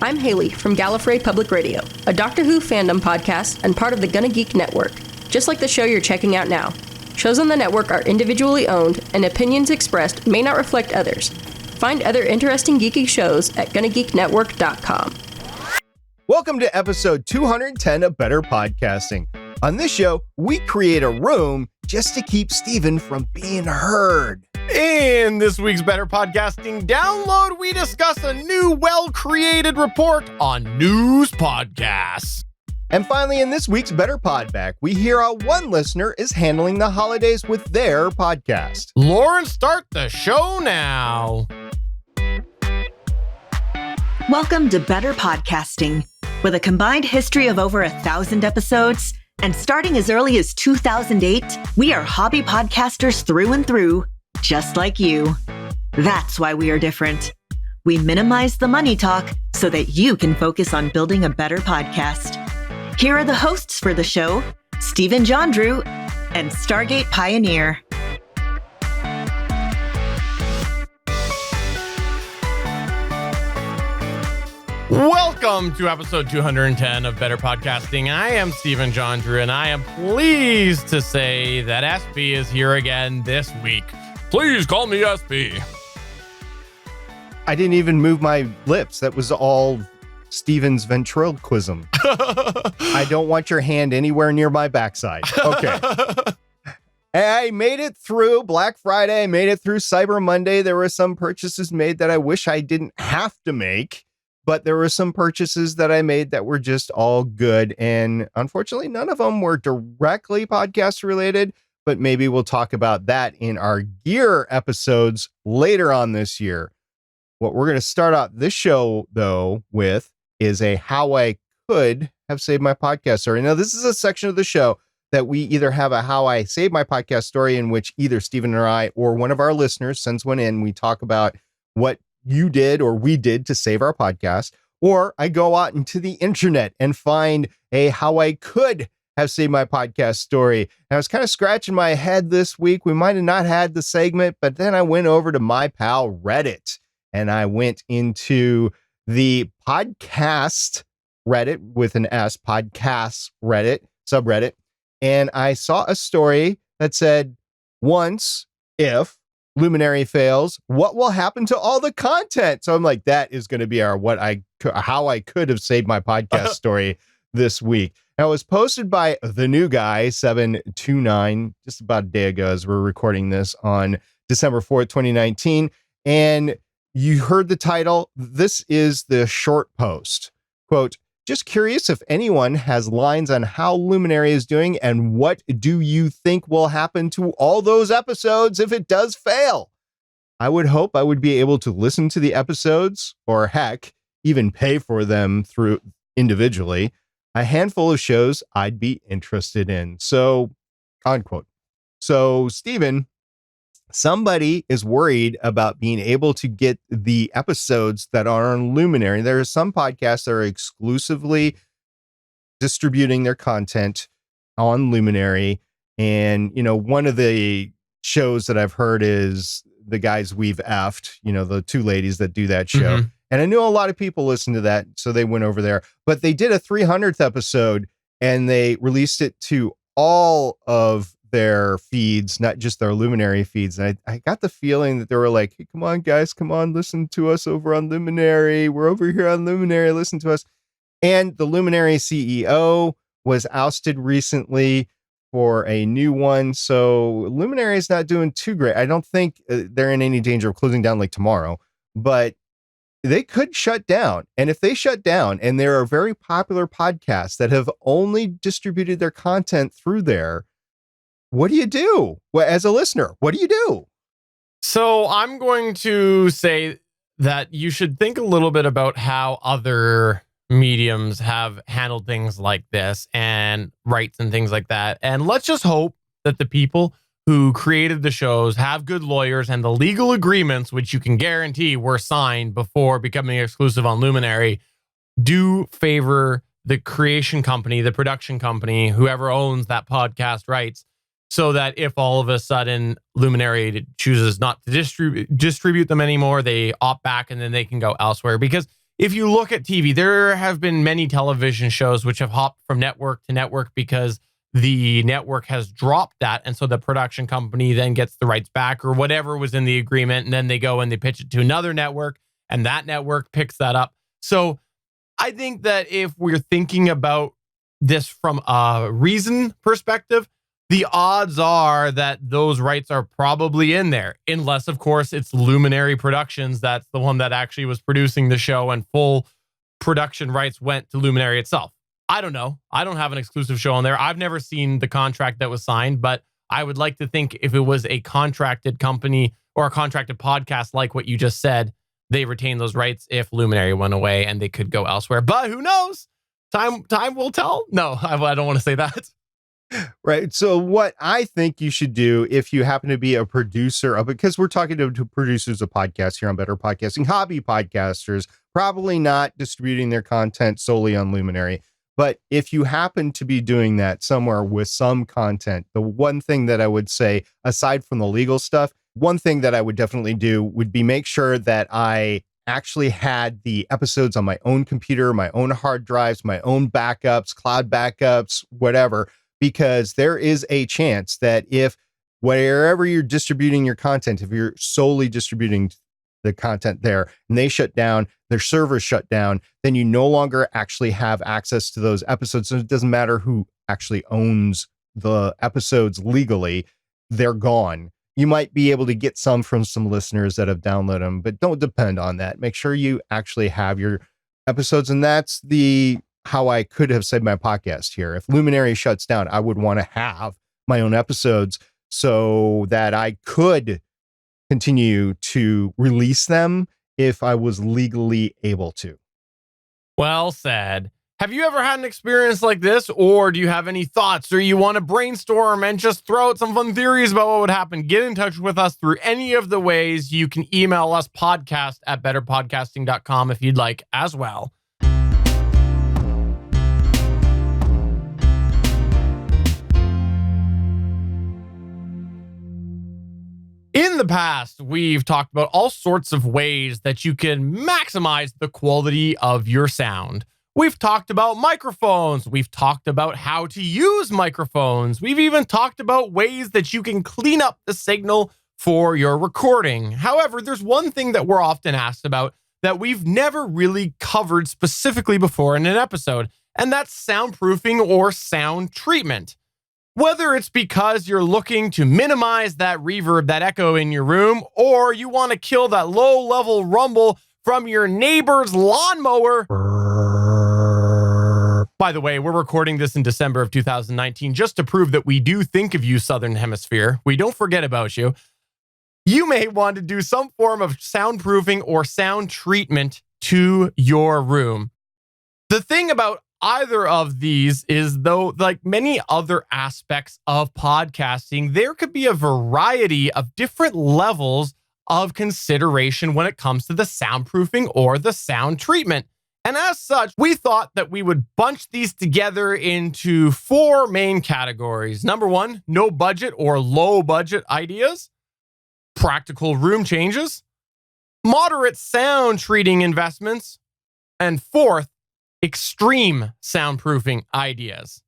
I'm Haley from Gallifrey Public Radio, a Doctor Who fandom podcast and part of the GonnaGeek network, just like the show you're checking out now. Shows on the network are individually owned, and opinions expressed may not reflect others. Find other interesting geeky shows at GonnaGeekNetwork.com. Welcome to episode 210 of Better Podcasting. On this show, we create a room just to keep Steven from being heard. In this week's Better Podcasting download, we discuss a new well-created report on news podcasts. And finally, in this week's Better Podback, we hear how one listener is handling the holidays with their podcast. Lauren, start the show now. Welcome to Better Podcasting. With a combined history of over 1,000 episodes, and starting as early as 2008, we are hobby podcasters through and through, just like you. That's why we are different. We minimize the money talk so that you can focus on building a better podcast. Here are the hosts for the show, Stephen Jondrew and Stargate Pioneer. Welcome to episode 210 of Better Podcasting. I am Stephen Jondrew, and I am pleased to say that SB is here again this week. Please call me SB. I didn't even move my lips. That was all Steven's ventriloquism. I don't want your hand anywhere near my backside. Okay. I made it through Black Friday. I made it through Cyber Monday. There were some purchases made that I wish I didn't have to make. But there were some purchases that I made that were just all good. And unfortunately, none of them were directly podcast related, but maybe we'll talk about that in our gear episodes later on this year. What we're going to start out this show, though, with is a how I could have saved my podcast story. Now, this is a section of the show that we either have a how I saved my podcast story in which either Stephen or I or one of our listeners sends one in. We talk about what you did or we did to save our podcast, or I go out into the internet and find a how I could have saved my podcast story. And I was kind of scratching my head this week. We might have not had the segment, but then I went over to my pal Reddit and I went into the podcast Reddit with an S, podcasts Reddit, subreddit. And I saw a story that said, once, if Luminary fails, what will happen to all the content? So I'm like, that is going to be our how I could have saved my podcast story this week. Now, it was posted by the new guy 729 just about a day ago as we're recording this on December 4th, 2019. And you heard the title. This is the short post. Quote, just curious if anyone has lines on how Luminary is doing and what do you think will happen to all those episodes if it does fail? I would hope I would be able to listen to the episodes or heck, even pay for them through individually. A handful of shows I'd be interested in. So, unquote. So, Stephen, somebody is worried about being able to get the episodes that are on Luminary. There are some podcasts that are exclusively distributing their content on Luminary. And, you know, one of the shows that I've heard is the guys We've Effed, you know, the two ladies that do that show. Mm-hmm. And I know a lot of people listen to that, so they went over there. But they did a 300th episode and they released it to all of their feeds, not just their Luminary feeds. And I got the feeling that they were like, hey, come on, guys, come on, listen to us over on Luminary. We're over here on Luminary, listen to us. And the Luminary CEO was ousted recently for a new one. So Luminary is not doing too great. I don't think they're in any danger of closing down like tomorrow, but they could shut down. And if they shut down, and there are very popular podcasts that have only distributed their content through there, what do you do? Well, as a listener, what do you do? So I'm going to say that you should think a little bit about how other mediums have handled things like this and rights and things like that. And let's just hope that the people who created the shows have good lawyers and the legal agreements, which you can guarantee were signed before becoming exclusive on Luminary, do favor the creation company, the production company, whoever owns that podcast rights, so that if all of a sudden Luminary chooses not to distribute them anymore, they opt back and then they can go elsewhere. Because if you look at TV, there have been many television shows which have hopped from network to network because the network has dropped that. And so the production company then gets the rights back or whatever was in the agreement. And then they go and they pitch it to another network and that network picks that up. So I think that if we're thinking about this from a reason perspective, the odds are that those rights are probably in there, unless, of course, it's Luminary Productions. That's the one that actually was producing the show and full production rights went to Luminary itself. I don't know. I don't have an exclusive show on there. I've never seen the contract that was signed, but I would like to think if it was a contracted company or a contracted podcast like what you just said, they retain those rights if Luminary went away and they could go elsewhere. But who knows? Time will tell. No, I don't want to say that. Right. So what I think you should do if you happen to be a producer of it, because we're talking to producers of podcasts here on Better Podcasting, hobby podcasters, probably not distributing their content solely on Luminary. But if you happen to be doing that somewhere with some content, the one thing that I would say, aside from the legal stuff, one thing that I would definitely do would be make sure that I actually had the episodes on my own computer, my own hard drives, my own backups, cloud backups, whatever. Because there is a chance that if wherever you're distributing your content, if you're solely distributing the content there and they shut down, their servers shut down, then you no longer actually have access to those episodes. So it doesn't matter who actually owns the episodes legally, they're gone. You might be able to get some from some listeners that have downloaded them, but don't depend on that. Make sure you actually have your episodes. And that's how I could have said my podcast here. If Luminary shuts down, I would want to have my own episodes so that I could continue to release them if I was legally able to. Well said. Have you ever had an experience like this, or do you have any thoughts, or you want to brainstorm and just throw out some fun theories about what would happen? Get in touch with us through any of the ways. You can email us podcast@betterpodcasting.com if you'd like as well. In the past, we've talked about all sorts of ways that you can maximize the quality of your sound. We've talked about microphones. We've talked about how to use microphones. We've even talked about ways that you can clean up the signal for your recording. However, there's one thing that we're often asked about that we've never really covered specifically before in an episode, and that's soundproofing or sound treatment. Whether it's because you're looking to minimize that reverb, that echo in your room, or you want to kill that low-level rumble from your neighbor's lawnmower. By the way, we're recording this in December of 2019 just to prove that we do think of you, Southern Hemisphere. We don't forget about you. You may want to do some form of soundproofing or sound treatment to your room. The thing about either of these is, though, like many other aspects of podcasting, there could be a variety of different levels of consideration when it comes to the soundproofing or the sound treatment. And as such, we thought that we would bunch these together into 4 main categories. Number 1, no budget or low budget ideas, practical room changes, moderate sound treating investments, and 4th, extreme soundproofing ideas.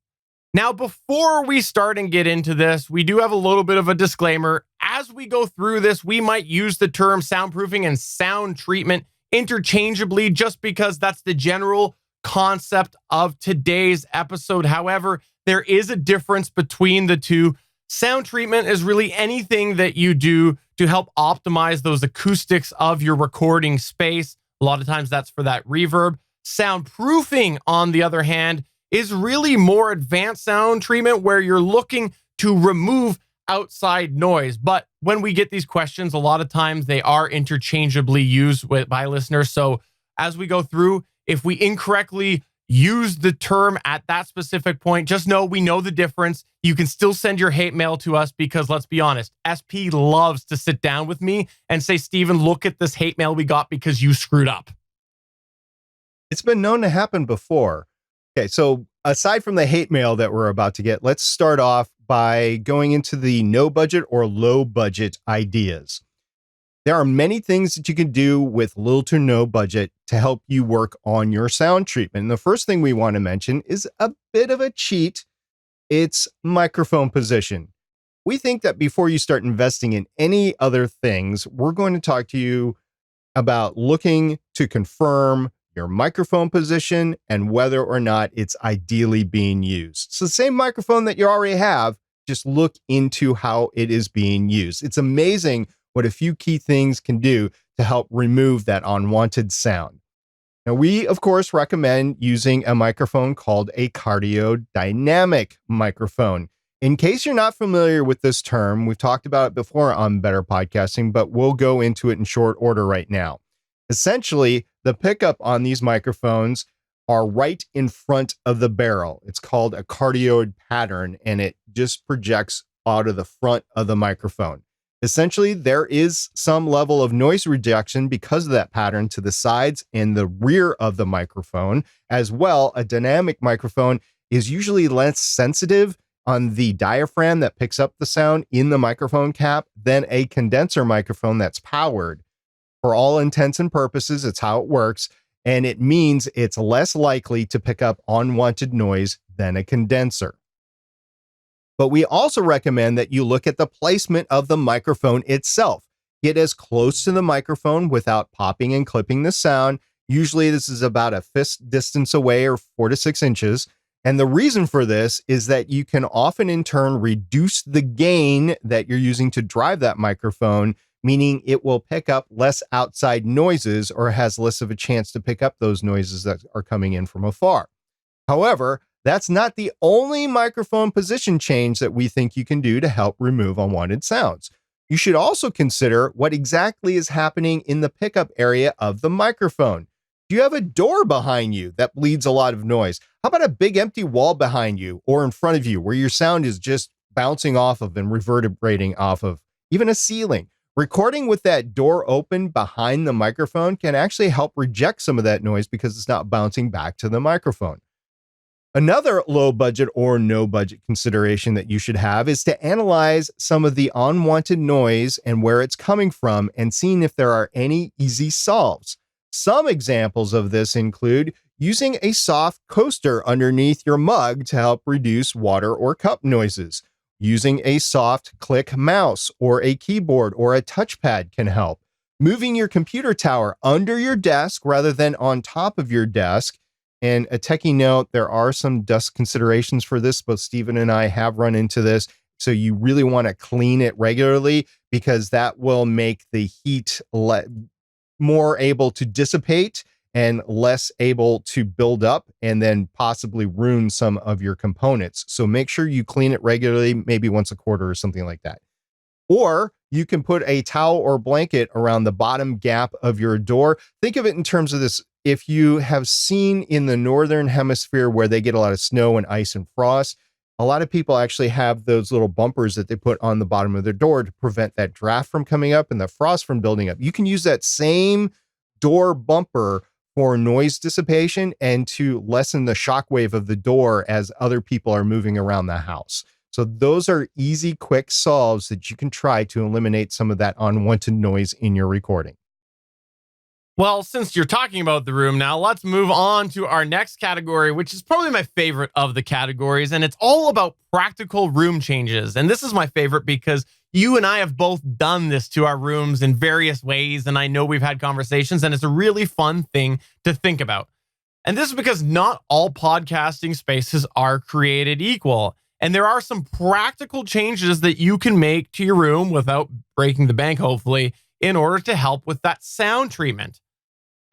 Now, before we start and get into this, we do have a little bit of a disclaimer. As we go through this, we might use the term soundproofing and sound treatment interchangeably just because that's the general concept of today's episode. However, there is a difference between the two. Sound treatment is really anything that you do to help optimize those acoustics of your recording space. A lot of times that's for that reverb. Soundproofing, on the other hand, is really more advanced sound treatment where you're looking to remove outside noise. But when we get these questions, a lot of times they are interchangeably used by listeners. So as we go through, if we incorrectly use the term at that specific point, just know we know the difference. You can still send your hate mail to us because, let's be honest, SP loves to sit down with me and say, Steven, look at this hate mail we got because you screwed up. It's been known to happen before. Okay, so aside from the hate mail that we're about to get, let's start off by going into the no budget or low budget ideas. There are many things that you can do with little to no budget to help you work on your sound treatment. And the first thing we want to mention is a bit of a cheat. It's microphone position. We think that before you start investing in any other things, we're going to talk to you about looking to confirm your microphone position and whether or not it's ideally being used. So the same microphone that you already have, just look into how it is being used. It's amazing what a few key things can do to help remove that unwanted sound. Now, we, of course, recommend using a microphone called a cardiodynamic microphone. In case you're not familiar with this term, we've talked about it before on Better Podcasting, but we'll go into it in short order right now. Essentially, the pickup on these microphones are right in front of the barrel. It's called a cardioid pattern, and it just projects out of the front of the microphone. Essentially, there is some level of noise rejection because of that pattern to the sides and the rear of the microphone. As well, a dynamic microphone is usually less sensitive on the diaphragm that picks up the sound in the microphone cap than a condenser microphone that's powered. For all intents and purposes, it's how it works, and it means it's less likely to pick up unwanted noise than a condenser. But we also recommend that you look at the placement of the microphone itself. Get as close to the microphone without popping and clipping the sound. Usually this is about a fist distance away, or 4 to 6 inches. And the reason for this is that you can often in turn reduce the gain that you're using to drive that microphone, meaning it will pick up less outside noises or has less of a chance to pick up those noises that are coming in from afar. However, that's not the only microphone position change that we think you can do to help remove unwanted sounds. You should also consider what exactly is happening in the pickup area of the microphone. Do you have a door behind you that bleeds a lot of noise? How about a big empty wall behind you or in front of you where your sound is just bouncing off of and reverberating off of? Even a ceiling. Recording with that door open behind the microphone can actually help reject some of that noise because it's not bouncing back to the microphone. Another low budget or no budget consideration that you should have is to analyze some of the unwanted noise and where it's coming from and seeing if there are any easy solves. Some examples of this include using a soft coaster underneath your mug to help reduce water or cup noises. Using a soft click mouse or a keyboard or a touchpad can help. Moving your computer tower under your desk rather than on top of your desk. And a techie note, there are some dust considerations for this. Both Stephen and I have run into this. So you really want to clean it regularly because that will make the heat more able to dissipate and less able to build up and then possibly ruin some of your components. So make sure you clean it regularly, maybe once a quarter or something like that. Or you can put a towel or blanket around the bottom gap of your door. Think of it in terms of this. If you have seen in the northern hemisphere where they get a lot of snow and ice and frost, a lot of people actually have those little bumpers that they put on the bottom of their door to prevent that draft from coming up and the frost from building up. You can use that same door bumper for noise dissipation and to lessen the shockwave of the door as other people are moving around the house. So those are easy, quick solves that you can try to eliminate some of that unwanted noise in your recording. Well, since you're talking about the room now, let's move on to our next category, which is probably my favorite of the categories, and it's all about practical room changes. And this is my favorite because you and I have both done this to our rooms in various ways, and I know we've had conversations, and it's a really fun thing to think about. And this is because not all podcasting spaces are created equal, and there are some practical changes that you can make to your room without breaking the bank, hopefully, in order to help with that sound treatment.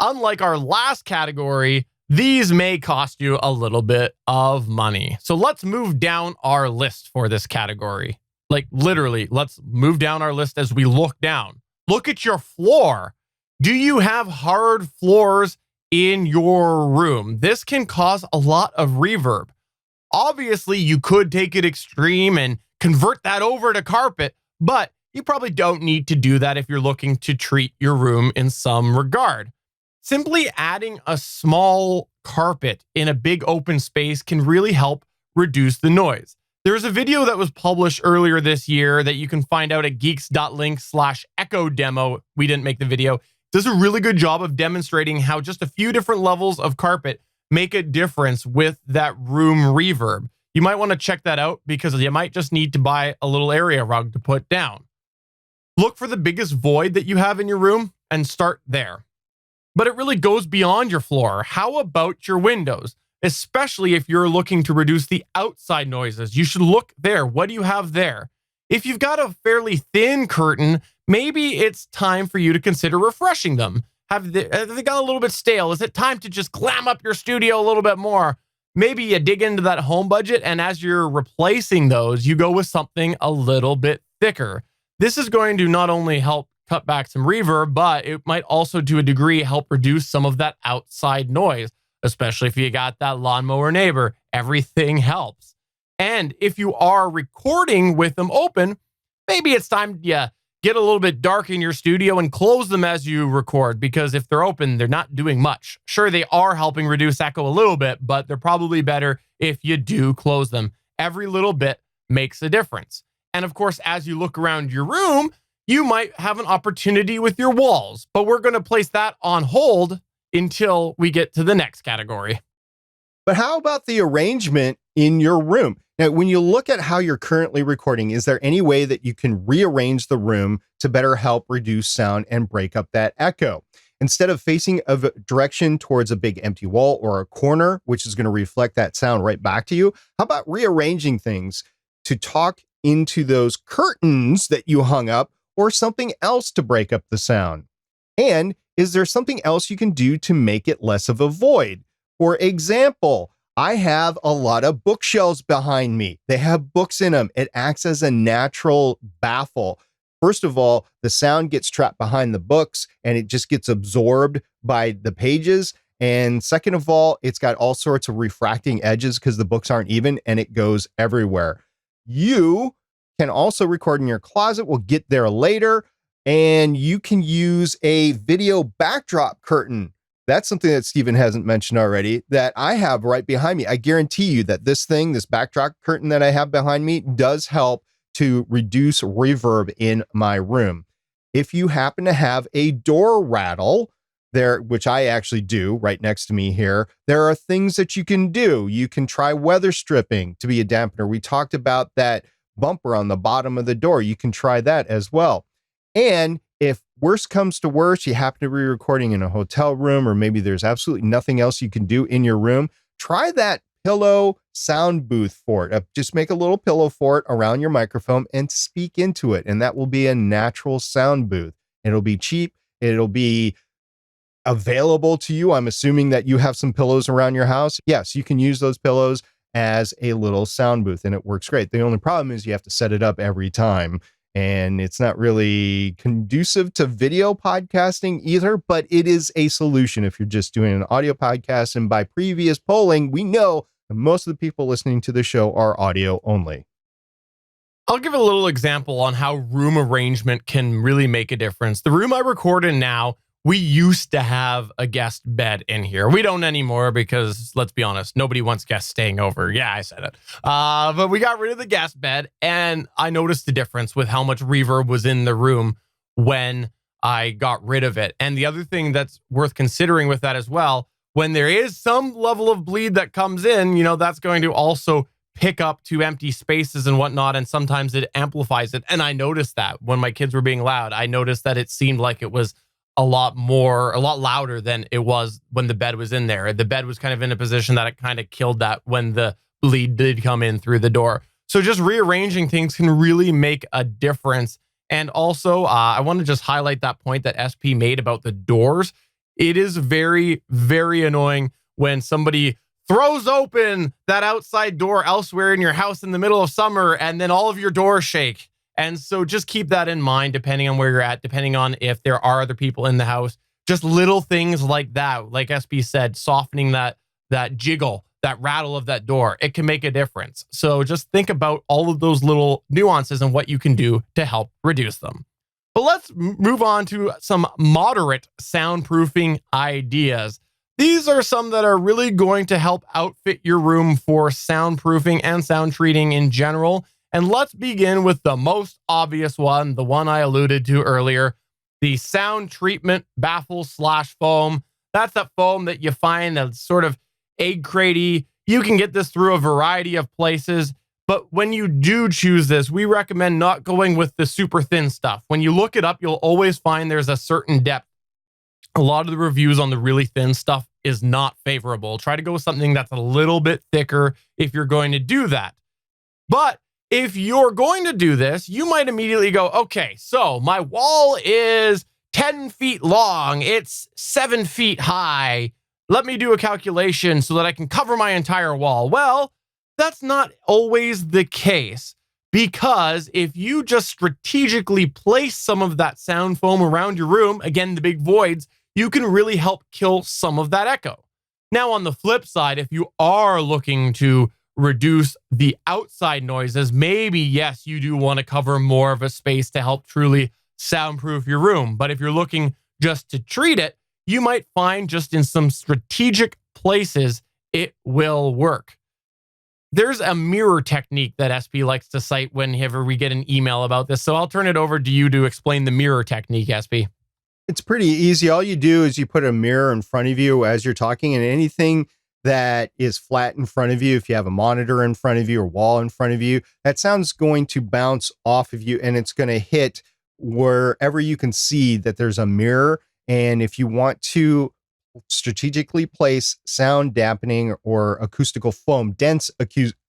Unlike our last category, these may cost you a little bit of money. So let's move down our list for this category. Like literally, let's move down our list as we look down. Look at your floor. Do you have hard floors in your room? This can cause a lot of reverb. Obviously, you could take it extreme and convert that over to carpet, but you probably don't need to do that if you're looking to treat your room in some regard. Simply adding a small carpet in a big open space can really help reduce the noise. There's a video that was published earlier this year that you can find out at geeks.link/echo demo. We didn't make the video. It does a really good job of demonstrating how just a few different levels of carpet make a difference with that room reverb. You might want to check that out because you might just need to buy a little area rug to put down. Look for the biggest void that you have in your room and start there. But it really goes beyond your floor. How about your windows? Especially if you're looking to reduce the outside noises, you should look there. What do you have there? If you've got a fairly thin curtain, maybe it's time for you to consider refreshing them. Have they got a little bit stale? Is it time to just glam up your studio a little bit more? Maybe you dig into that home budget, and as you're replacing those, you go with something a little bit thicker. This is going to not only help cut back some reverb, but it might also, to a degree, help reduce some of that outside noise. Especially if you got that lawnmower neighbor, everything helps. And if you are recording with them open, maybe it's time you get a little bit dark in your studio and close them as you record, because if they're open, they're not doing much. Sure, they are helping reduce echo a little bit, but they're probably better if you do close them. Every little bit makes a difference. And of course, as you look around your room, you might have an opportunity with your walls, but we're going to place that on hold until we get to the next category. But how about the arrangement in your room? Now, when you look at how you're currently recording, is there any way that you can rearrange the room to better help reduce sound and break up that echo? Instead of facing a direction towards a big empty wall or a corner, which is going to reflect that sound right back to you, how about rearranging things to talk into those curtains that you hung up or something else to break up the sound? And is there something else you can do to make it less of a void? For example, I have a lot of bookshelves behind me. They have books in them. It acts as a natural baffle. First of all, the sound gets trapped behind the books and it just gets absorbed by the pages. And second of all, it's got all sorts of refracting edges because the books aren't even, and it goes everywhere. You can also record in your closet. We'll get there later. And you can use a video backdrop curtain. That's something that Steven hasn't mentioned already that I have right behind me. I guarantee you that this backdrop curtain that I have behind me does help to reduce reverb in my room. If you happen to have a door rattle there, which I actually do right next to me here, there are things that you can do. You can try weather stripping to be a dampener. We talked about that bumper on the bottom of the door. You can try that as well. And if worse comes to worse, you happen to be recording in a hotel room, or maybe there's absolutely nothing else you can do in your room, try that pillow sound booth for it. Just make a little pillow fort around your microphone and speak into it. And that will be a natural sound booth. It'll be cheap. It'll be available to you. I'm assuming that you have some pillows around your house. Yes, you can use those pillows as a little sound booth and it works great. The only problem is you have to set it up every time. And it's not really conducive to video podcasting either, but it is a solution if you're just doing an audio podcast. And by previous polling, we know that most of the people listening to the show are audio only. I'll give a little example on how room arrangement can really make a difference. The room I record in now, we used to have a guest bed in here. We don't anymore because, let's be honest, nobody wants guests staying over. Yeah, I said it. But we got rid of the guest bed, and I noticed the difference with how much reverb was in the room when I got rid of it. And the other thing that's worth considering with that as well, when there is some level of bleed that comes in, that's going to also pick up to empty spaces and whatnot, and sometimes it amplifies it. And I noticed that when my kids were being loud, I noticed that it seemed like it was a lot louder than it was when the bed was in there. The bed was kind of in a position that it kind of killed that when the bleed did come in through the door. So just rearranging things can really make a difference. And also, I want to just highlight that point that SP made about the doors. It is very, very annoying when somebody throws open that outside door elsewhere in your house in the middle of summer and then all of your doors shake. And so just keep that in mind, depending on where you're at, depending on if there are other people in the house. Just little things like that, like SP said, softening that jiggle, that rattle of that door, it can make a difference. So just think about all of those little nuances and what you can do to help reduce them. But let's move on to some moderate soundproofing ideas. These are some that are really going to help outfit your room for soundproofing and sound treating in general. And let's begin with the most obvious one, the one I alluded to earlier, the sound treatment baffle/foam. That's that foam that you find that's sort of egg cratey. You can get this through a variety of places, but when you do choose this, we recommend not going with the super thin stuff. When you look it up, you'll always find there's a certain depth. A lot of the reviews on the really thin stuff is not favorable. Try to go with something that's a little bit thicker if you're going to do that. But if you're going to do this, you might immediately go, okay, so my wall is 10 feet long. It's 7 feet high. Let me do a calculation so that I can cover my entire wall. Well, that's not always the case, because if you just strategically place some of that sound foam around your room, again, the big voids, you can really help kill some of that echo. Now, on the flip side, if you are looking to reduce the outside noises, maybe, yes, you do want to cover more of a space to help truly soundproof your room. But if you're looking just to treat it, you might find just in some strategic places, it will work. There's a mirror technique that SP likes to cite whenever we get an email about this. So I'll turn it over to you to explain the mirror technique, SP. It's pretty easy. All you do is you put a mirror in front of you as you're talking, and anything that is flat in front of you, if you have a monitor in front of you or wall in front of you, that sound's going to bounce off of you, and it's going to hit wherever you can see that there's a mirror. And if you want to strategically place sound dampening or acoustical foam, dense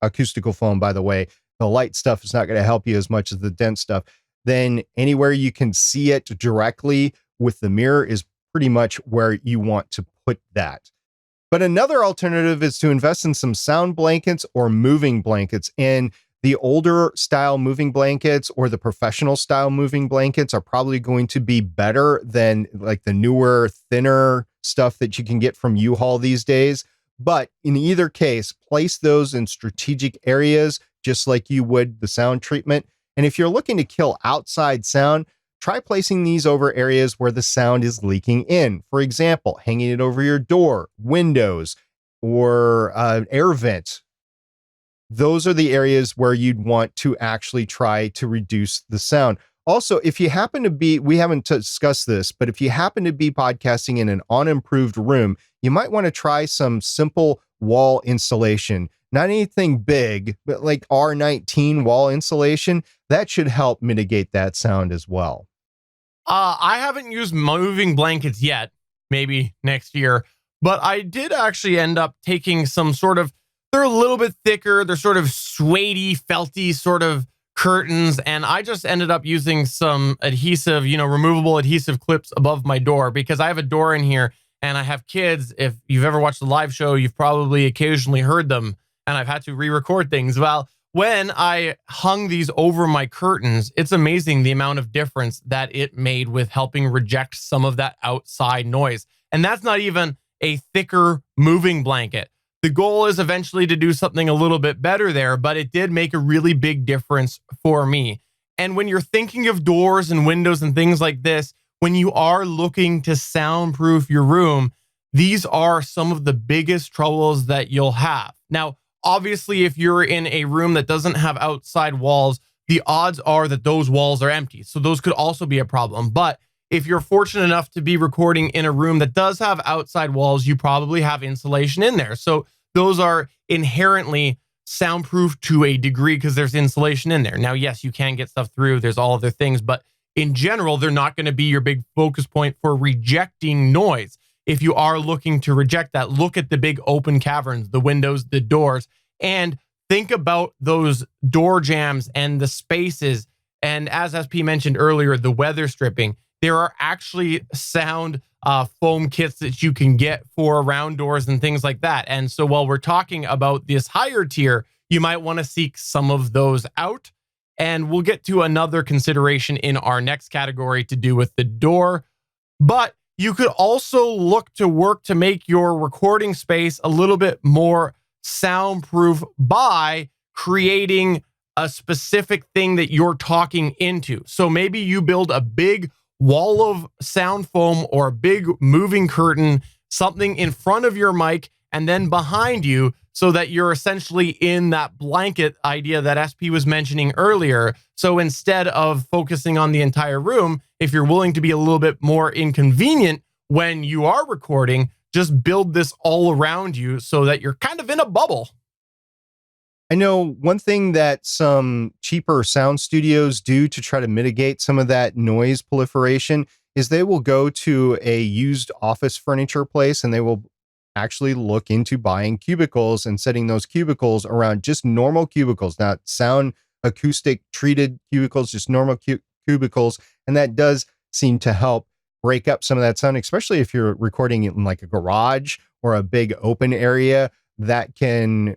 acoustical foam, by the way, the light stuff is not going to help you as much as the dense stuff, then anywhere you can see it directly with the mirror is pretty much where you want to put that. But another alternative is to invest in some sound blankets or moving blankets. And the older style moving blankets or the professional style moving blankets are probably going to be better than like the newer, thinner stuff that you can get from U-Haul these days. But in either case, place those in strategic areas, just like you would the sound treatment. And if you're looking to kill outside sound, try placing these over areas where the sound is leaking in. For example, hanging it over your door, windows, or an air vent. Those are the areas where you'd want to actually try to reduce the sound. Also, if you happen to be, we haven't discussed this, but if you happen to be podcasting in an unimproved room, you might want to try some simple wall insulation. Not anything big, but like R19 wall insulation, that should help mitigate that sound as well. I haven't used moving blankets yet, maybe next year, but I did actually end up taking some sort of, they're a little bit thicker, they're sort of suede-y, felty sort of curtains, and I just ended up using some adhesive, removable adhesive clips above my door, because I have a door in here and I have kids. If you've ever watched the live show, you've probably occasionally heard them, and I've had to re-record things. Well, when I hung these over my curtains, it's amazing the amount of difference that it made with helping reject some of that outside noise. And that's not even a thicker moving blanket. The goal is eventually to do something a little bit better there, but it did make a really big difference for me. And when you're thinking of doors and windows and things like this, when you are looking to soundproof your room, these are some of the biggest troubles that you'll have. Now, obviously, if you're in a room that doesn't have outside walls, the odds are that those walls are empty. So those could also be a problem. But if you're fortunate enough to be recording in a room that does have outside walls, you probably have insulation in there. So those are inherently soundproof to a degree because there's insulation in there. Now, yes, you can get stuff through. There's all other things, but in general, they're not going to be your big focus point for rejecting noise. If you are looking to reject that, look at the big open caverns, the windows, the doors, and think about those door jambs and the spaces. And as SP mentioned earlier, the weather stripping. There are actually sound foam kits that you can get for round doors and things like that. And so while we're talking about this higher tier, you might want to seek some of those out. And we'll get to another consideration in our next category to do with the door. But you could also look to work to make your recording space a little bit more soundproof by creating a specific thing that you're talking into. So maybe you build a big wall of sound foam or a big moving curtain something in front of your mic and then behind you so that you're essentially in that blanket idea that SP was mentioning earlier. So instead of focusing on the entire room, if you're willing to be a little bit more inconvenient when you are recording, just build this all around you so that you're kind of in a bubble. I know one thing that some cheaper sound studios do to try to mitigate some of that noise proliferation is they will go to a used office furniture place and they will actually look into buying cubicles and setting those cubicles around just normal cubicles, not sound acoustic treated cubicles, just normal cubicles. And that does seem to help break up some of that sound, especially if you're recording in like a garage or a big open area that can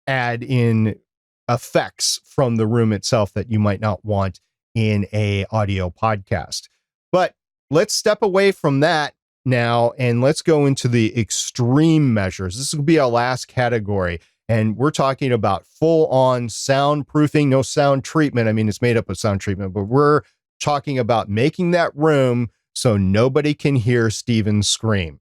add in effects from the room itself that you might not want in a audio podcast. But let's step away from that now, and let's go into the extreme measures. This will be our last category, and we're talking about full-on soundproofing, no sound treatment. I mean, it's made up of sound treatment, but we're talking about making that room so nobody can hear Steven scream.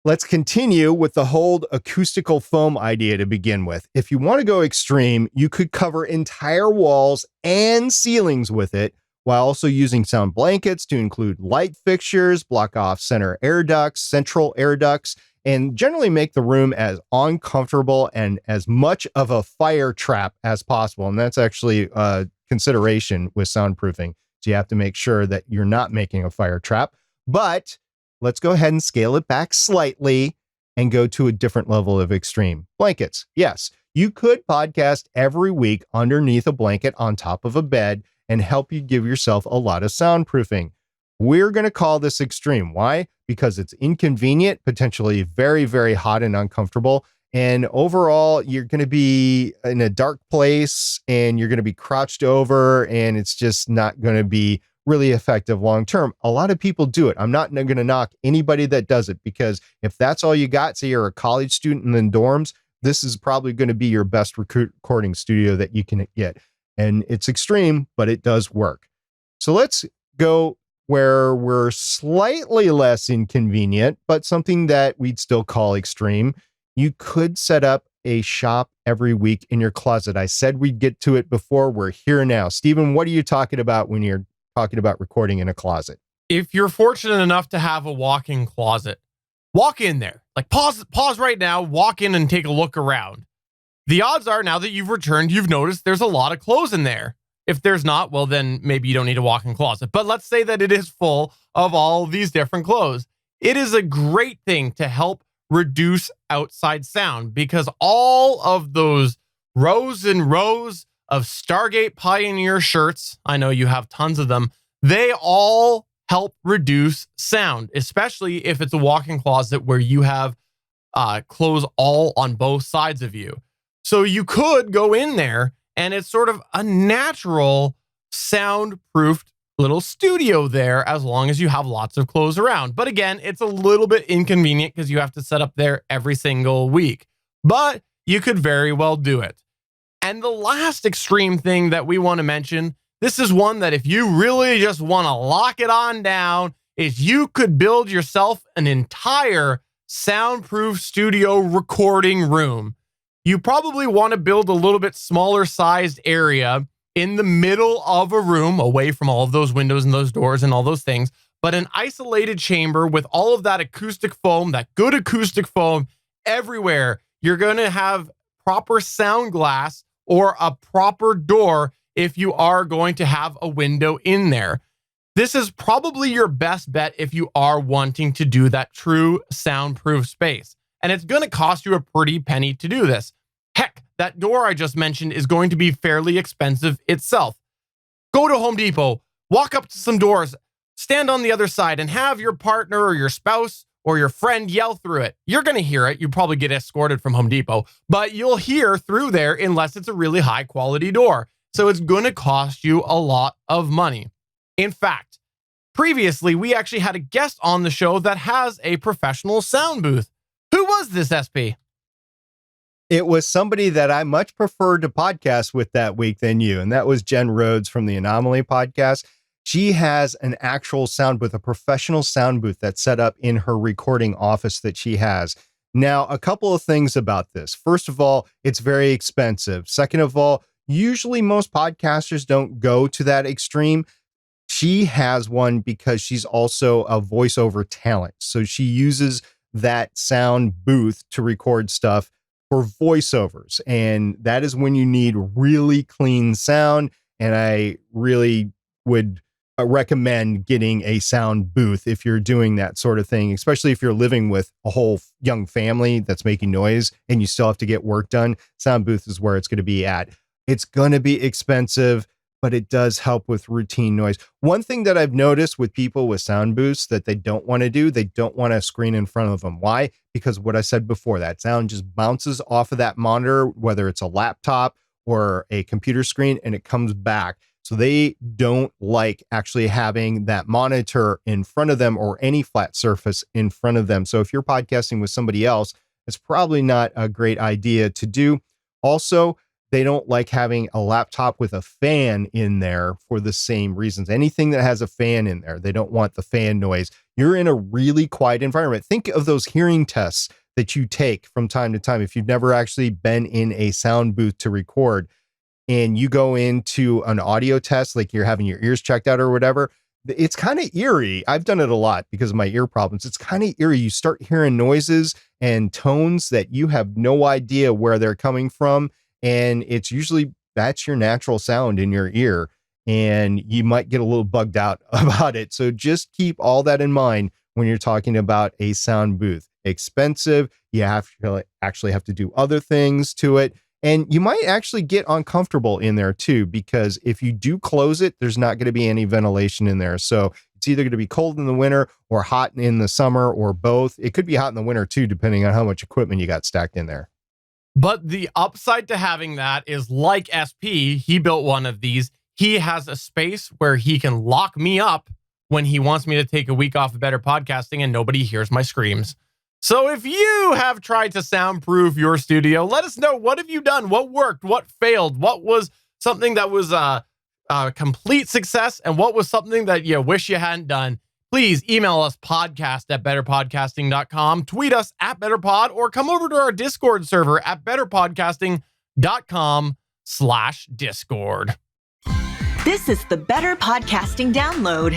Let's continue with the whole acoustical foam idea to begin with. If you want to go extreme, you could cover entire walls and ceilings with it, while also using sound blankets to include light fixtures, block off center air ducts, central air ducts, and generally make the room as uncomfortable and as much of a fire trap as possible. And that's actually a consideration with soundproofing. So you have to make sure that you're not making a fire trap. But let's go ahead and scale it back slightly and go to a different level of extreme. Blankets. Yes, you could podcast every week underneath a blanket on top of a bed and help you give yourself a lot of soundproofing. We're going to call this extreme. Why? Because it's inconvenient, potentially very, very hot and uncomfortable. And overall, you're going to be in a dark place and you're going to be crouched over, and it's just not going to be really effective long term. A lot of people do it. I'm not going to knock anybody that does it, because if that's all you got, say you're a college student in the dorms, this is probably going to be your best recording studio that you can get. And it's extreme, but it does work. So let's go where we're slightly less inconvenient, but something that we'd still call extreme. You could set up a shop every week in your closet. I said we'd get to it before. We're here now. Steven, what are you talking about when you're talking about recording in a closet? If you're fortunate enough to have a walk-in closet, walk in there. Like pause right now, walk in and take a look around. The odds are, now that you've returned, you've noticed there's a lot of clothes in there. If there's not, well, then maybe you don't need a walk-in closet. But let's say that it is full of all these different clothes. It is a great thing to help reduce outside sound, because all of those rows and rows of Stargate Pioneer shirts, I know you have tons of them, they all help reduce sound, especially if it's a walk-in closet where you have clothes all on both sides of you. So you could go in there and it's sort of a natural soundproofed little studio there, as long as you have lots of clothes around. But again, it's a little bit inconvenient because you have to set up there every single week, but you could very well do it. And the last extreme thing that we want to mention, this is one that if you really just want to lock it on down, is you could build yourself an entire soundproof studio recording room. You probably want to build a little bit smaller sized area in the middle of a room, away from all of those windows and those doors and all those things, but an isolated chamber with all of that acoustic foam, that good acoustic foam everywhere. You're going to have proper sound glass or a proper door if you are going to have a window in there. This is probably your best bet if you are wanting to do that true soundproof space. And it's going to cost you a pretty penny to do this. Heck, that door I just mentioned is going to be fairly expensive itself. Go to Home Depot, walk up to some doors, stand on the other side, and have your partner or your spouse or your friend yell through it. You're going to hear it. You probably get escorted from Home Depot, but you'll hear through there unless it's a really high quality door. So it's going to cost you a lot of money. In fact, previously, we actually had a guest on the show that has a professional sound booth. Who was this, SP? It was somebody that I much preferred to podcast with that week than you, and that was Jen Rhodes from the Anomaly podcast. She has an actual sound booth, a professional sound booth that's set up in her recording office that she has. Now, a couple of things about this. First of all, it's very expensive. Second of all, usually most podcasters don't go to that extreme. She has one because she's also a voiceover talent. So she uses that sound booth to record stuff for voiceovers. And that is when you need really clean sound. And I really would recommend getting a sound booth if you're doing that sort of thing, especially if you're living with a whole young family that's making noise and you still have to get work done. Sound booth is where it's going to be at. It's going to be expensive, but it does help with routine noise. One thing that I've noticed with people with sound booths that they don't want to do, they don't want a screen in front of them. Why? Because what I said before, that sound just bounces off of that monitor, whether it's a laptop or a computer screen, and it comes back. So they don't like actually having that monitor in front of them or any flat surface in front of them. So if you're podcasting with somebody else, it's probably not a great idea to do. Also, they don't like having a laptop with a fan in there for the same reasons. Anything that has a fan in there, they don't want the fan noise. You're in a really quiet environment. Think of those hearing tests that you take from time to time. If you've never actually been in a sound booth to record, and you go into an audio test, like you're having your ears checked out or whatever, it's kind of eerie. I've done it a lot because of my ear problems. It's kind of eerie. You start hearing noises and tones that you have no idea where they're coming from. And it's usually, that's your natural sound in your ear. And you might get a little bugged out about it. So just keep all that in mind when you're talking about a sound booth. Expensive. You have to actually have to do other things to it. And you might actually get uncomfortable in there too, because if you do close it, there's not going to be any ventilation in there. So it's either going to be cold in the winter or hot in the summer or both. It could be hot in the winter too, depending on how much equipment you got stacked in there. But the upside to having that is, like SP, he built one of these. He has a space where he can lock me up when he wants me to take a week off of Better Podcasting and nobody hears my screams. So if you have tried to soundproof your studio, let us know. What have you done? What worked? What failed? What was something that was a complete success? And what was something that you wish you hadn't done? Please email us podcast@betterpodcasting.com, tweet us @betterpod, or come over to our Discord server at betterpodcasting.com/Discord. This is the Better Podcasting Download.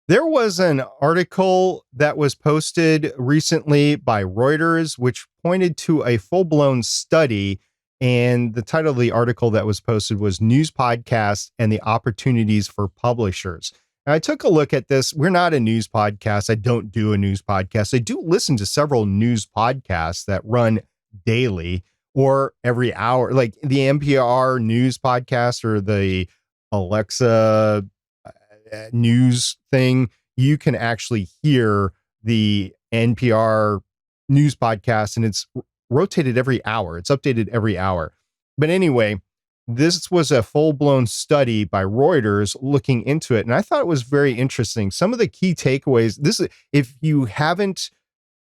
There was an article that was posted recently by Reuters, which pointed to a full-blown study. And the title of the article that was posted was News Podcasts and the Opportunities for Publishers. Now, I took a look at this. We're not a news podcast. I don't do a news podcast. I do listen to several news podcasts that run daily or every hour, like the NPR news podcast or the Alexa news thing. You can actually hear the NPR news podcast, and it's rotated every hour. It's updated every hour. But anyway, this was a full-blown study by Reuters looking into it, and I thought it was very interesting. Some of the key takeaways, this is, if you haven't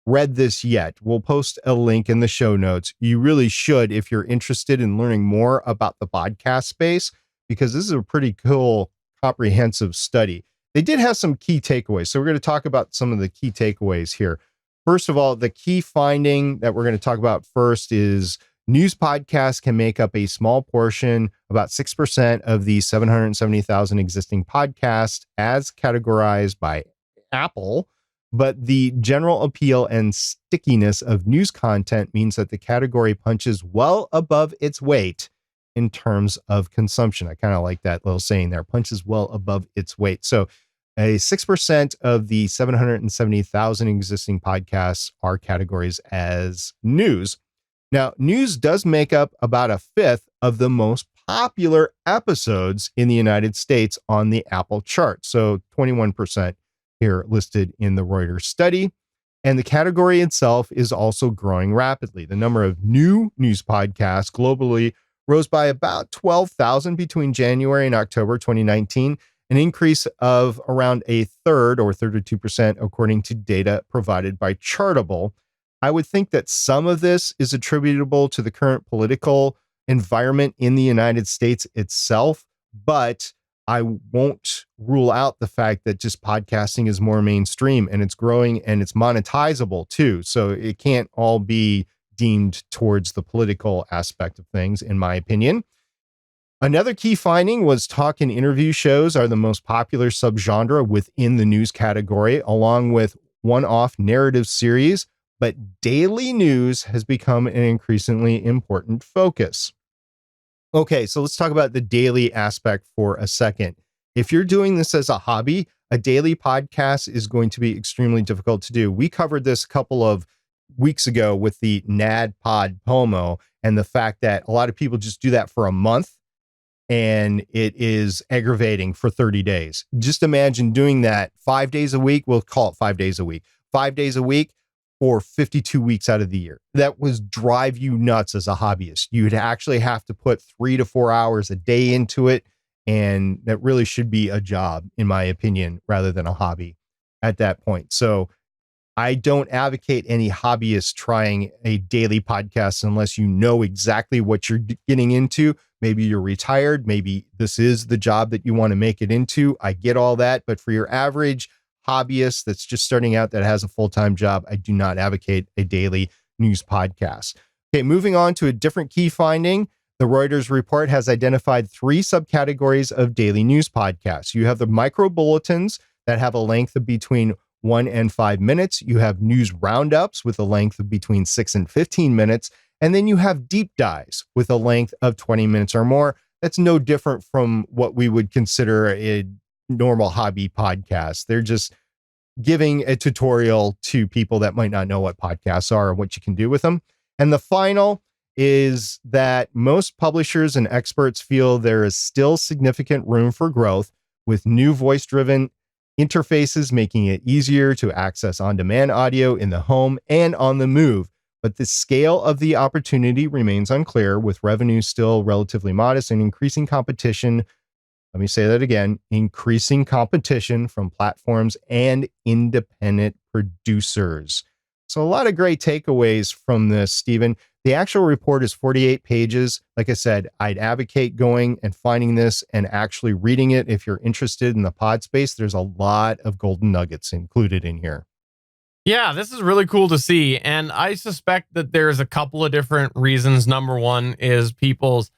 read this yet, we'll post a link in the show notes. You really should if you're interested in learning more about the podcast space, because this is a pretty cool, comprehensive study. They did have some key takeaways, so we're going to talk about some of the key takeaways here. First of all, the key finding that we're going to talk about first is news podcasts can make up a small portion, about 6% of the 770,000 existing podcasts as categorized by Apple. But the general appeal and stickiness of news content means that the category punches well above its weight in terms of consumption. I kind of like that little saying there, punches well above its weight. So a 6% of the 770,000 existing podcasts are categories as news. Now, news does make up about a fifth of the most popular episodes in the United States on the Apple chart. So 21% here listed in the Reuters study. And the category itself is also growing rapidly. The number of new news podcasts globally rose by about 12,000 between January and October 2019, an increase of around a third or 32%, according to data provided by Chartable. I would think that some of this is attributable to the current political environment in the United States itself, but I won't rule out the fact that just podcasting is more mainstream and it's growing and it's monetizable too. So it can't all be deemed towards the political aspect of things, in my opinion. Another key finding was talk and interview shows are the most popular subgenre within the news category, along with one-off narrative series, but daily news has become an increasingly important focus. Okay, so let's talk about the daily aspect for a second. If you're doing this as a hobby, a daily podcast is going to be extremely difficult to do. We covered this a couple of weeks ago with the NAD Pod Pomo and the fact that a lot of people just do that for a month and it is aggravating for 30 days. Just imagine doing that 5 days a week. We'll call it 5 days a week. 5 days a week for 52 weeks out of the year. That would drive you nuts as a hobbyist. You'd actually have to put 3 to 4 hours a day into it. And that really should be a job, in my opinion, rather than a hobby at that point. So I don't advocate any hobbyists trying a daily podcast unless you know exactly what you're getting into. Maybe you're retired. Maybe this is the job that you want to make it into. I get all that. But for your average hobbyist that's just starting out that has a full-time job, I do not advocate a daily news podcast. Okay, moving on to a different key finding. The Reuters report has identified 3 subcategories of daily news podcasts. You have the micro bulletins that have a length of between 1 and 5 minutes. You have news roundups with a length of between 6 and 15 minutes. And then you have deep dives with a length of 20 minutes or more. That's no different from what we would consider a normal hobby podcast. They're just giving a tutorial to people that might not know what podcasts are or what you can do with them. And the final is that most publishers and experts feel there is still significant room for growth with new voice-driven interfaces, making it easier to access on-demand audio in the home and on the move. But the scale of the opportunity remains unclear, with revenue still relatively modest and increasing competition. Let me say that again, increasing competition from platforms and independent producers. So a lot of great takeaways from this, Stephen. The actual report is 48 pages. Like I said, I'd advocate going and finding this and actually reading it if you're interested in the pod space. There's a lot of golden nuggets included in here. Yeah, this is really cool to see. And I suspect that there's a couple of different reasons. Number one is people's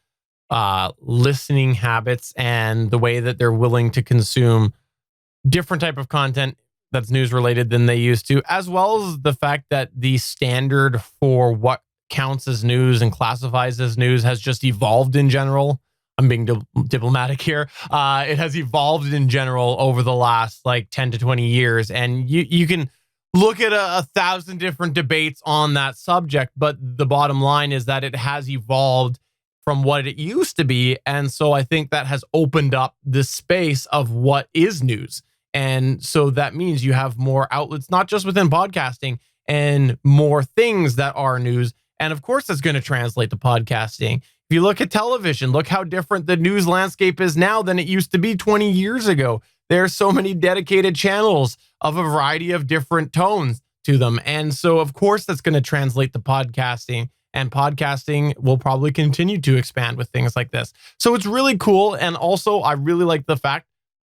listening habits and the way that they're willing to consume different type of content that's news related than they used to, as well as the fact that the standard for what counts as news and classifies as news has just evolved in general. I'm being diplomatic here. It has evolved in general over the last like 10 to 20 years. And you can look at 1,000 different debates on that subject, but the bottom line is that it has evolved from what it used to be. And so I think that has opened up the space of what is news. And so that means you have more outlets, not just within podcasting, and more things that are news. And of course, that's going to translate to podcasting. If you look at television, look how different the news landscape is now than it used to be 20 years ago. There are so many dedicated channels of a variety of different tones to them. And so, of course, that's going to translate to podcasting. And podcasting will probably continue to expand with things like this. So it's really cool. And also, I really like the fact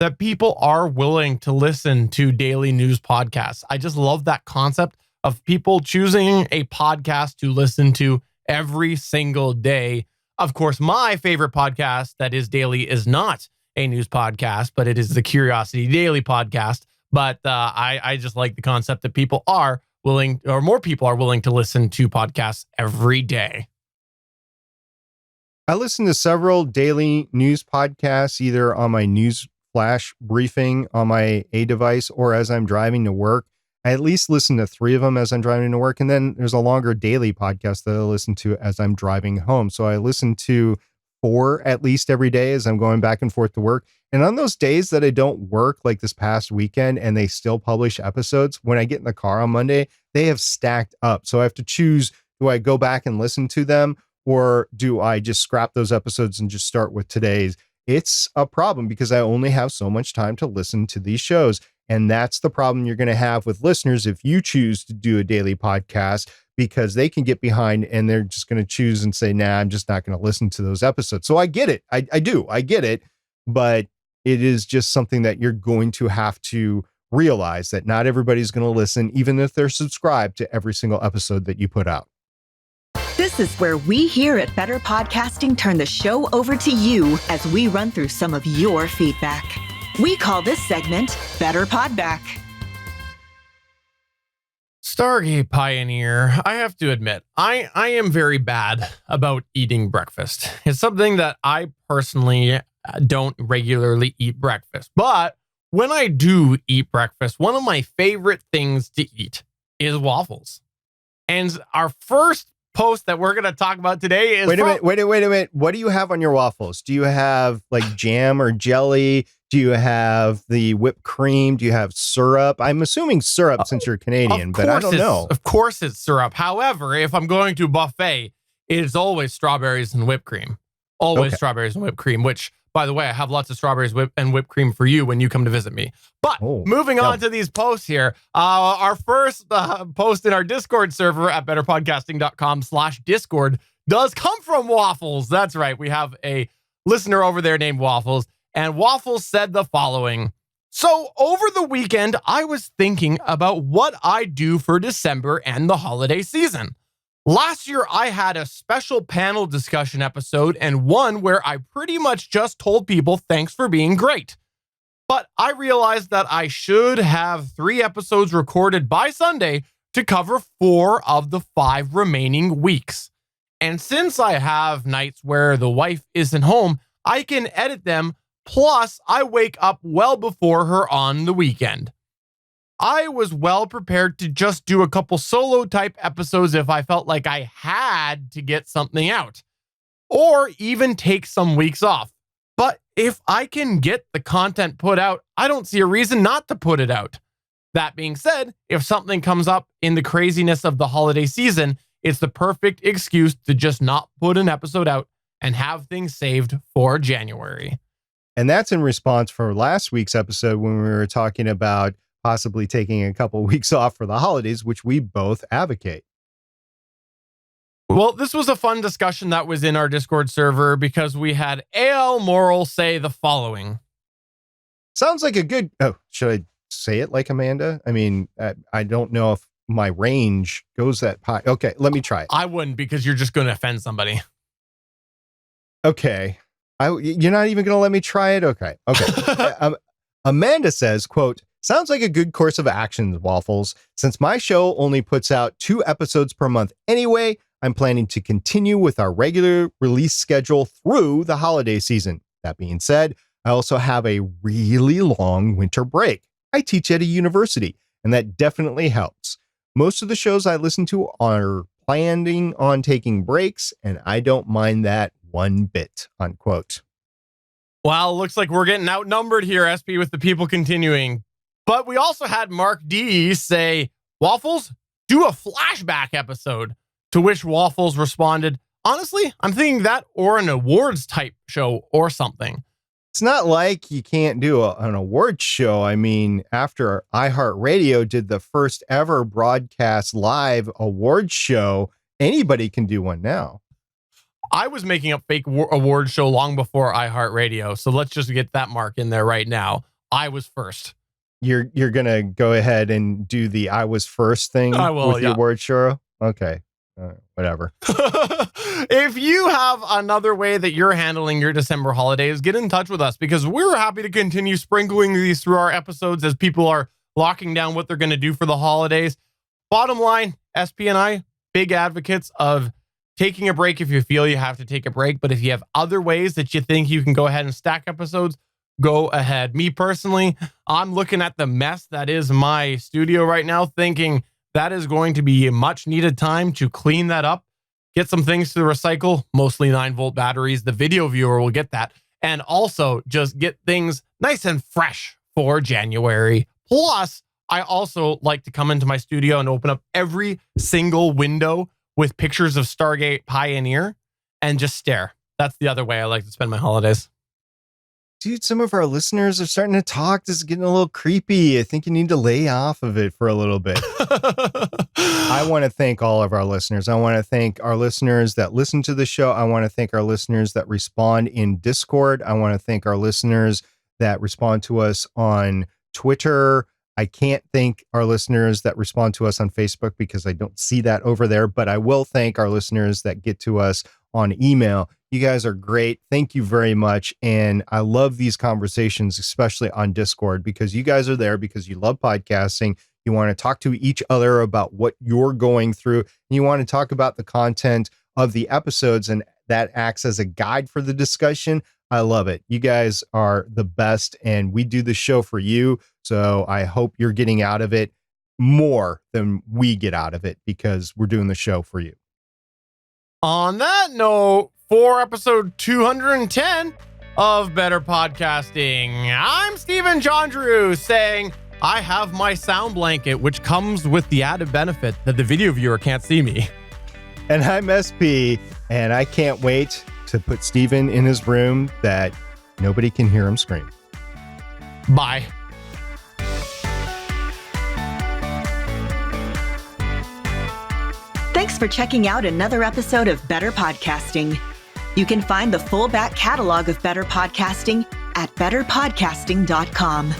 that people are willing to listen to daily news podcasts. I just love that concept of people choosing a podcast to listen to every single day. Of course, my favorite podcast that is daily is not a news podcast, but it is the Curiosity Daily podcast. But I just like the concept that people are willing, or more people are willing to listen to podcasts every day. I listen to several daily news podcasts, either on my news flash briefing on my A device or as I'm driving to work. I at least listen to 3 of them as I'm driving to work. And then there's a longer daily podcast that I listen to as I'm driving home. So I listen to 4 at least every day as I'm going back and forth to work. And on those days that I don't work, like this past weekend, and they still publish episodes, when I get in the car on Monday, they have stacked up. So I have to choose, do I go back and listen to them, or do I just scrap those episodes and just start with today's? It's a problem because I only have so much time to listen to these shows. And that's the problem you're going to have with listeners if you choose to do a daily podcast, because they can get behind and they're just going to choose and say, nah, I'm just not going to listen to those episodes. So I get it. I do. I get it. But it is just something that you're going to have to realize that not everybody's going to listen, even if they're subscribed to every single episode that you put out. This is where we here at Better Podcasting turn the show over to you as we run through some of your feedback. We call this segment Better Podback. Stargate Pioneer, I have to admit, I am very bad about eating breakfast. It's something that I personally don't regularly eat breakfast. But when I do eat breakfast, one of my favorite things to eat is waffles. And our first post that we're going to talk about today is... Wait a minute. What do you have on your waffles? Do you have like jam or jelly? Do you have the whipped cream? Do you have syrup? I'm assuming syrup since you're Canadian, but I don't know. Of course it's syrup. However, if I'm going to a buffet, it's always strawberries and whipped cream. Always strawberries and whipped cream, which, by the way, I have lots of strawberries and whipped cream for you when you come to visit me. But moving on to these posts here, our first post in our Discord server at betterpodcasting.com/Discord does come from Waffles. That's right. We have a listener over there named Waffles. And Waffles said the following. So over the weekend, I was thinking about what I do for December and the holiday season. Last year, I had a special panel discussion episode and one where I pretty much just told people thanks for being great. But I realized that I should have 3 episodes recorded by Sunday to cover 4 of the 5 remaining weeks. And since I have nights where the wife isn't home, I can edit them. Plus, I wake up well before her on the weekend. I was well prepared to just do a couple solo type episodes if I felt like I had to get something out, or even take some weeks off. But if I can get the content put out, I don't see a reason not to put it out. That being said, if something comes up in the craziness of the holiday season, it's the perfect excuse to just not put an episode out and have things saved for January. And that's in response for last week's episode when we were talking about possibly taking a couple of weeks off for the holidays, which we both advocate. Well, this was a fun discussion that was in our Discord server because we had AL Moral say the following. Sounds like a good... Oh, should I say it like Amanda? I mean, I don't know if my range goes that high. Okay, let me try it. I wouldn't because you're just going to offend somebody. Okay. You're not even going to let me try it? Okay. Amanda says, quote, sounds like a good course of action, Waffles. Since my show only puts out 2 episodes per month anyway, I'm planning to continue with our regular release schedule through the holiday season. That being said, I also have a really long winter break. I teach at a university, and that definitely helps. Most of the shows I listen to are planning on taking breaks, and I don't mind that one bit, unquote. Well, looks like we're getting outnumbered here, SP, with the people continuing. But we also had Mark D say, Waffles, do a flashback episode. To which Waffles responded, honestly, I'm thinking that or an awards type show or something. It's not like you can't do an awards show. I mean, after iHeartRadio did the first ever broadcast live awards show, anybody can do one now. I was making up fake award show long before iHeartRadio, so let's just get that mark in there right now. I was first. You're gonna go ahead and do the I was first thing with the award show? Okay, whatever. If you have another way that you're handling your December holidays, get in touch with us because we're happy to continue sprinkling these through our episodes as people are locking down what they're going to do for the holidays. Bottom line, SP and I, big advocates of taking a break if you feel you have to take a break. But if you have other ways that you think you can go ahead and stack episodes, go ahead. Me personally, I'm looking at the mess that is my studio right now, thinking that is going to be a much needed time to clean that up, get some things to recycle, mostly 9-volt batteries. The video viewer will get that. And also just get things nice and fresh for January. Plus, I also like to come into my studio and open up every single window with pictures of Stargate Pioneer and just stare. That's the other way I like to spend my holidays. Dude, some of our listeners are starting to talk. This is getting a little creepy. I think you need to lay off of it for a little bit. I want to thank all of our listeners. I want to thank our listeners that listen to the show. I want to thank our listeners that respond in Discord. I want to thank our listeners that respond to us on Twitter. I can't thank our listeners that respond to us on Facebook because I don't see that over there, but I will thank our listeners that get to us on email. You guys are great. Thank you very much. And I love these conversations, especially on Discord, because you guys are there because you love podcasting. You want to talk to each other about what you're going through. And you want to talk about the content of the episodes, and that acts as a guide for the discussion. I love it. You guys are the best, and we do the show for you. So I hope you're getting out of it more than we get out of it because we're doing the show for you. On that note, for episode 210 of Better Podcasting, I'm Stephen Jondrew saying I have my sound blanket, which comes with the added benefit that the video viewer can't see me. And I'm SP, and I can't wait to put Stephen in his room that nobody can hear him scream. Bye. Thanks for checking out another episode of Better Podcasting. You can find the full back catalog of Better Podcasting at betterpodcasting.com.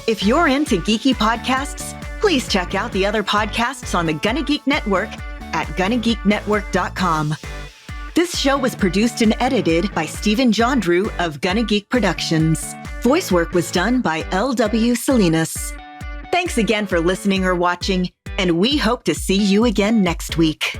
If you're into geeky podcasts, please check out the other podcasts on the GonnaGeek Network at GonnaGeekNetwork.com. This show was produced and edited by Stephen Jondrew of GonnaGeek Productions. Voice work was done by L.W. Salinas. Thanks again for listening or watching, and we hope to see you again next week.